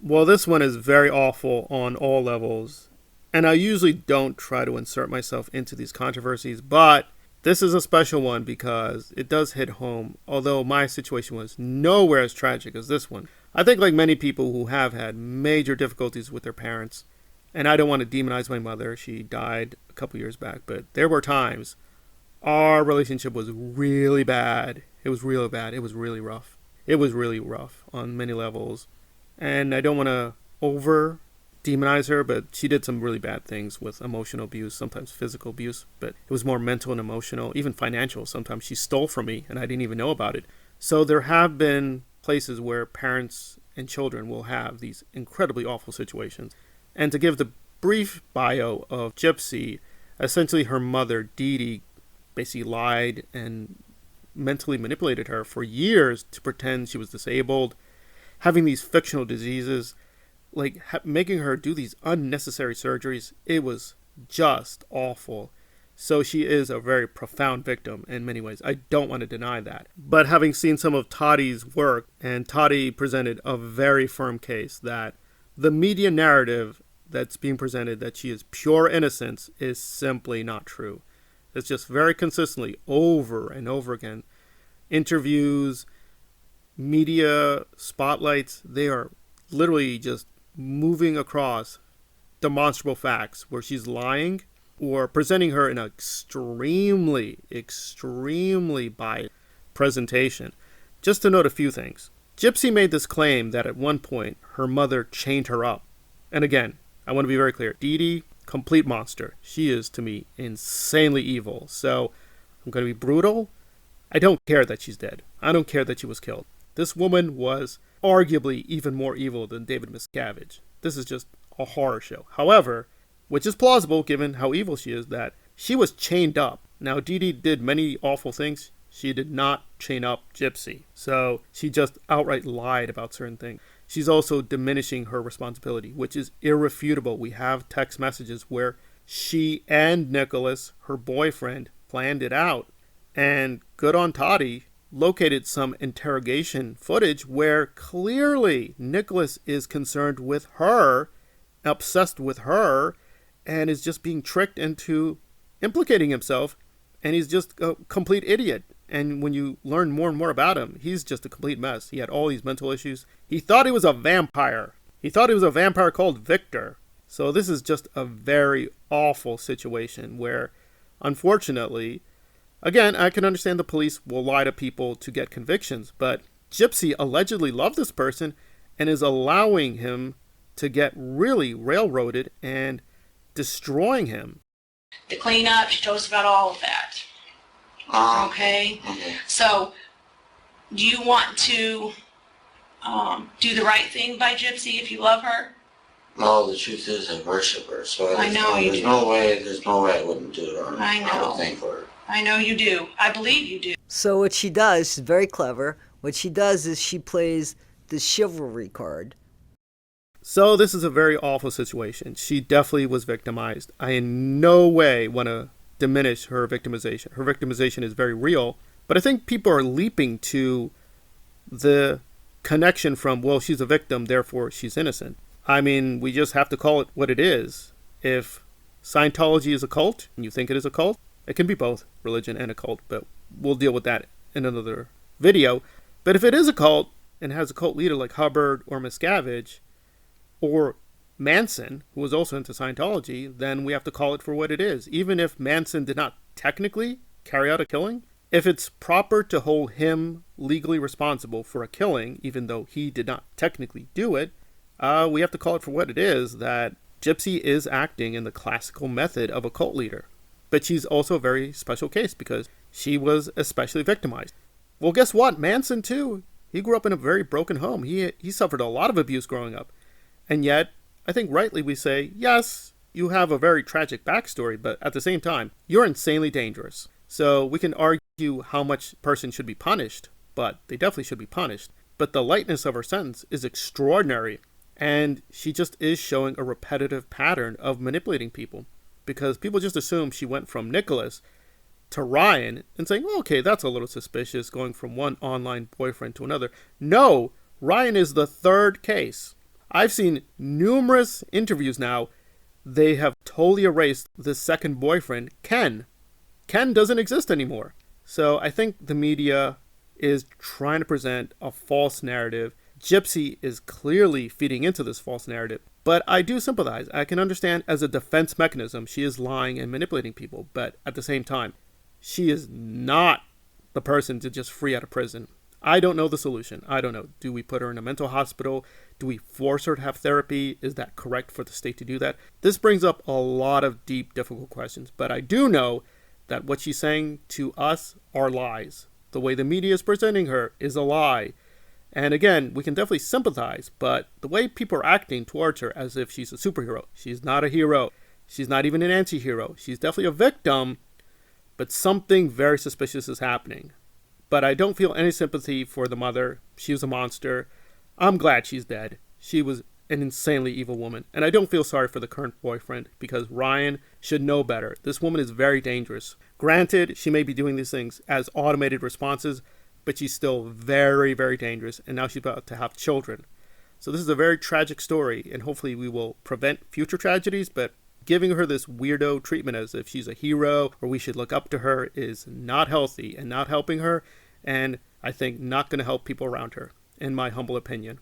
Well, this one is very awful on all levels. And I usually don't try to insert myself into these controversies, but this is a special one because it does hit home, although my situation was nowhere as tragic as this one. I think, like many people who have had major difficulties with their parents, and I don't want to demonize my mother, she died a couple years back, but there were times our relationship was really bad. It was really bad. It was really rough. It was really rough on many levels. And I don't want to over demonize her, but she did some really bad things with emotional abuse, sometimes physical abuse, but it was more mental and emotional, even financial. Sometimes she stole from me and I didn't even know about it. So there have been places where parents and children will have these incredibly awful situations. And to give the brief bio of Gypsy, essentially her mother, Dee Dee, basically lied and mentally manipulated her for years to pretend she was disabled, having these fictional diseases, like making her do these unnecessary surgeries. It was just awful. So she is a very profound victim in many ways. I don't want to deny that. But having seen some of Tottie's work, and Tottie presented a very firm case that the media narrative that's being presented that she is pure innocence is simply not true. It's just very consistently over and over again. Interviews, media spotlights, they are literally just moving across demonstrable facts where she's lying or presenting her in an extremely biased presentation. Just to note a few things. Gypsy made this claim that at one point her mother chained her up. And again, I want to be very clear. Dee Dee, complete monster. She is, to me, insanely evil. So I'm going to be brutal. I don't care that she's dead. I don't care that she was killed. This woman was arguably even more evil than David Miscavige. This is just a horror show. However, which is plausible given how evil she is, that she was chained up. Now, Dee Dee did many awful things. She did not chain up Gypsy. So she just outright lied about certain things. She's also diminishing her responsibility, which is irrefutable. We have text messages where she and Nicholas, her boyfriend, planned it out. And good on Tottie, located some interrogation footage where clearly Nicholas is concerned with her, obsessed with her, and is just being tricked into implicating himself. And he's just a complete idiot. And when you learn more and more about him, he's just a complete mess. He had all these mental issues. He thought he was a vampire. He thought he was a vampire called Victor. So this is just a very awful situation where, unfortunately, again, I can understand the police will lie to people to get convictions, but Gypsy allegedly loved this person and is allowing him to get really railroaded and destroying him. The cleanup, she told us about all of that. Okay? So, do you want to do the right thing by Gypsy if you love her? No, the truth is I worship her, so I know you do. There's no way I wouldn't do it on I know. a thing for her. I know you do. I believe you do. So what she does, she's very clever. What she does is she plays the chivalry card. So this is a very awful situation. She definitely was victimized. I in no way want to diminish her victimization. Her victimization is very real, but I think people are leaping to the connection from, well, she's a victim, therefore she's innocent. I mean, we just have to call it what it is. If Scientology is a cult, and you think it is a cult, it can be both religion and a cult, but we'll deal with that in another video. But if it is a cult and has a cult leader like Hubbard or Miscavige or Manson, who was also into Scientology, then we have to call it for what it is. Even if Manson did not technically carry out a killing, if it's proper to hold him legally responsible for a killing, even though he did not technically do it, we have to call it for what it is, that Gypsy is acting in the classical method of a cult leader. But she's also a very special case because she was especially victimized. Well, guess what? Manson, too. He grew up in a very broken home. He suffered a lot of abuse growing up. And yet, I think rightly we say, yes, you have a very tragic backstory, but at the same time, you're insanely dangerous. So we can argue how much a person should be punished, but they definitely should be punished. But the lightness of her sentence is extraordinary. And she just is showing a repetitive pattern of manipulating people. Because people just assume she went from Nicholas to Ryan and saying, well, okay, that's a little suspicious, going from one online boyfriend to another. No, Ryan is the third case. I've seen numerous interviews now. They have totally erased the second boyfriend, Ken. Ken doesn't exist anymore. So I think the media is trying to present a false narrative. Gypsy is clearly feeding into this false narrative. But I do sympathize. I can understand as a defense mechanism, she is lying and manipulating people. But at the same time, she is not the person to just free out of prison. I don't know the solution. I don't know. Do we put her in a mental hospital? Do we force her to have therapy? Is that correct for the state to do that? This brings up a lot of deep, difficult questions. But I do know that what she's saying to us are lies. The way the media is presenting her is a lie. And again, we can definitely sympathize, but the way people are acting towards her as if she's a superhero. She's not a hero. She's not even an anti-hero. She's definitely a victim, but something very suspicious is happening. But I don't feel any sympathy for the mother. She was a monster. I'm glad she's dead. She was an insanely evil woman. And I don't feel sorry for the current boyfriend because Ryan should know better. This woman is very dangerous. Granted, she may be doing these things as automated responses, but she's still very, very dangerous. And now she's about to have children. So this is a very tragic story. And hopefully we will prevent future tragedies. But giving her this weirdo treatment as if she's a hero or we should look up to her is not healthy and not helping her. And I think not going to help people around her, in my humble opinion.